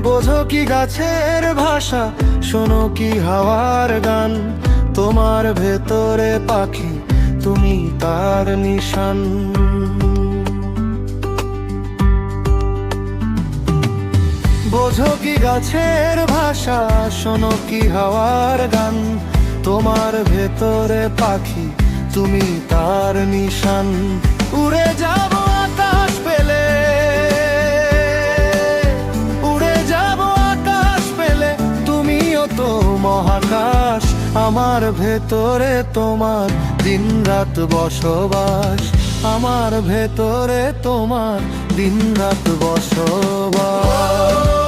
বোঝো কি গাছের ভাষা, শোনো কি হাওয়ার গান, তোমার ভেতরে পাখি, তুমি তার নিশান। বোঝো কি গাছের ভাষা, শোনো কি হাওয়ার গান, তোমার ভেতরে পাখি, তুমি তার নিশান। উড়ে যাব আকাশ পেলে, উড়ে যাব আকাশ পেলে, তুমিও তো মহাকাশ। আমার ভেতরে তোমার দিনরাত বসবাস, আমার ভেতরে তোমার দিনরাত বসবাস।